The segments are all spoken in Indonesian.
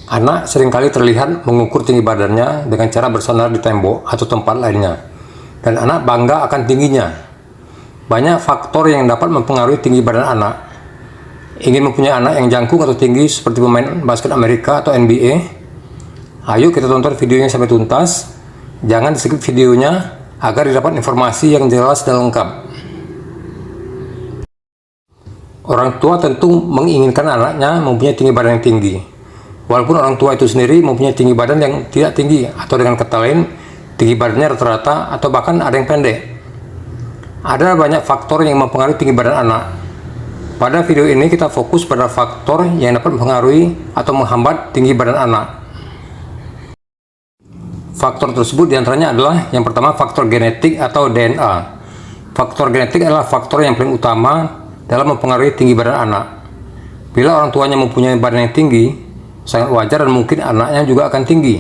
Anak seringkali terlihat mengukur tinggi badannya dengan cara bersandar di tembok atau tempat lainnya, dan anak bangga akan tingginya. Banyak faktor yang dapat mempengaruhi tinggi badan anak. Ingin mempunyai anak yang jangkung atau tinggi seperti pemain basket Amerika atau NBA? Ayo kita tonton videonya sampai tuntas. Jangan di skip videonya agar didapat informasi yang jelas dan lengkap. Orang tua tentu menginginkan anaknya mempunyai tinggi badan yang tinggi. Walaupun orang tua itu sendiri mempunyai tinggi badan yang tidak tinggi, atau dengan kata lain, tinggi badannya rata-rata atau bahkan ada yang pendek. Ada banyak faktor yang mempengaruhi tinggi badan anak. Pada video ini kita fokus pada faktor yang dapat mempengaruhi atau menghambat tinggi badan anak. Faktor tersebut diantaranya adalah yang pertama faktor genetik atau DNA. Faktor genetik adalah faktor yang paling utama dalam mempengaruhi tinggi badan anak. Bila orang tuanya mempunyai badan yang tinggi, sangat wajar dan mungkin anaknya juga akan tinggi.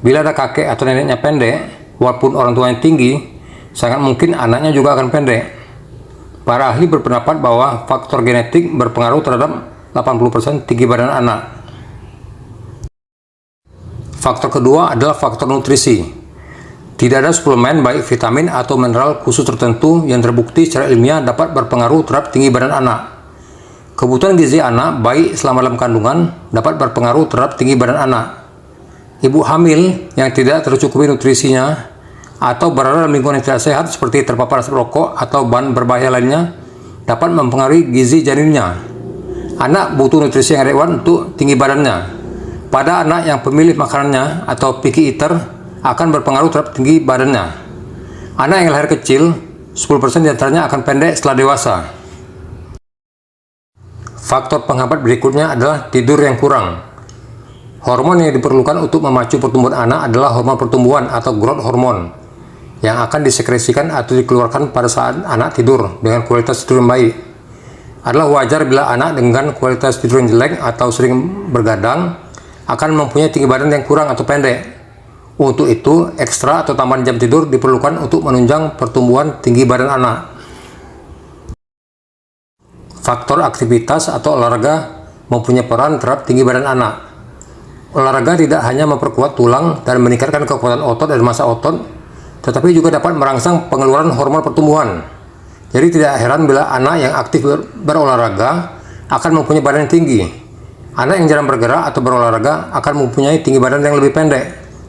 Bila ada kakek atau neneknya pendek, walaupun orang tuanya tinggi, sangat mungkin anaknya juga akan pendek. Para ahli berpendapat bahwa faktor genetik berpengaruh terhadap 80% tinggi badan anak. Faktor kedua adalah faktor nutrisi. Tidak ada suplemen baik vitamin atau mineral khusus tertentu yang terbukti secara ilmiah dapat berpengaruh terhadap tinggi badan anak. Kebutuhan gizi anak baik selama dalam kandungan dapat berpengaruh terhadap tinggi badan anak. Ibu hamil yang tidak tercukupi nutrisinya atau berada dalam lingkungan yang tidak sehat seperti terpapar asap rokok atau bahan berbahaya lainnya dapat mempengaruhi gizi janinnya. Anak butuh nutrisi yang adekuat untuk tinggi badannya. Pada anak yang pemilih makanannya atau picky eater akan berpengaruh terhadap tinggi badannya. Anak yang lahir kecil, 10% diantaranya akan pendek setelah dewasa. Faktor penghambat berikutnya adalah tidur yang kurang. Hormon yang diperlukan untuk memacu pertumbuhan anak adalah hormon pertumbuhan atau growth hormone yang akan disekresikan atau dikeluarkan pada saat anak tidur dengan kualitas tidur yang baik. Adalah wajar bila anak dengan kualitas tidur yang jelek atau sering bergadang akan mempunyai tinggi badan yang kurang atau pendek. Untuk itu, ekstra atau tambahan jam tidur diperlukan untuk menunjang pertumbuhan tinggi badan anak. Faktor aktivitas atau olahraga mempunyai peran terhadap tinggi badan anak. Olahraga tidak hanya memperkuat tulang dan meningkatkan kekuatan otot dan massa otot, tetapi juga dapat merangsang pengeluaran hormon pertumbuhan. Jadi tidak heran bila anak yang aktif berolahraga akan mempunyai badan yang tinggi. Anak yang jarang bergerak atau berolahraga akan mempunyai tinggi badan yang lebih pendek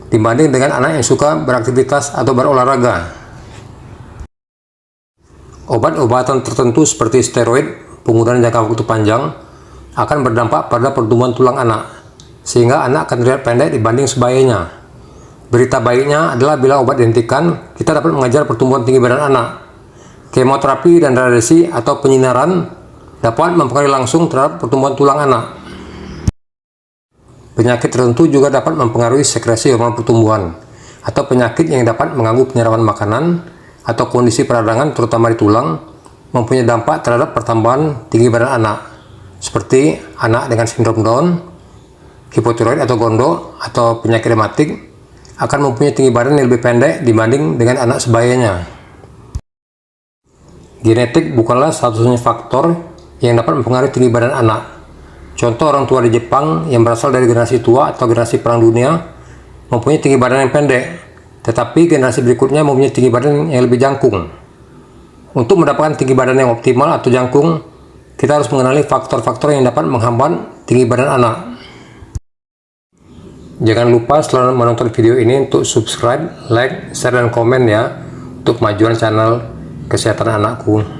dibanding dengan anak yang suka beraktivitas atau berolahraga. Obat-obatan tertentu seperti steroid, penggunaan jangka waktu panjang akan berdampak pada pertumbuhan tulang anak, sehingga anak akan terlihat pendek dibanding sebayanya. Berita baiknya adalah bila obat dihentikan, kita dapat mengejar pertumbuhan tinggi badan anak. Kemoterapi dan radiasi atau penyinaran dapat mempengaruhi langsung terhadap pertumbuhan tulang anak. Penyakit tertentu juga dapat mempengaruhi sekresi hormon pertumbuhan, atau penyakit yang dapat mengganggu penyerapan makanan atau kondisi peradangan terutama di tulang, mempunyai dampak terhadap pertambahan tinggi badan anak, seperti anak dengan sindrom Down, hipotiroid atau gondok, atau penyakit rematik akan mempunyai tinggi badan yang lebih pendek dibanding dengan anak sebayanya. Genetik bukanlah satu-satunya faktor yang dapat mempengaruhi tinggi badan anak. Contoh orang tua di Jepang yang berasal dari generasi tua atau generasi perang dunia mempunyai tinggi badan yang pendek, tetapi generasi berikutnya mempunyai tinggi badan yang lebih jangkung. Untuk mendapatkan tinggi badan yang optimal atau jangkung, kita harus mengenali faktor-faktor yang dapat menghambat tinggi badan anak. Jangan lupa setelah menonton video ini untuk subscribe, like, share, dan komen ya, untuk kemajuan channel kesehatan anakku.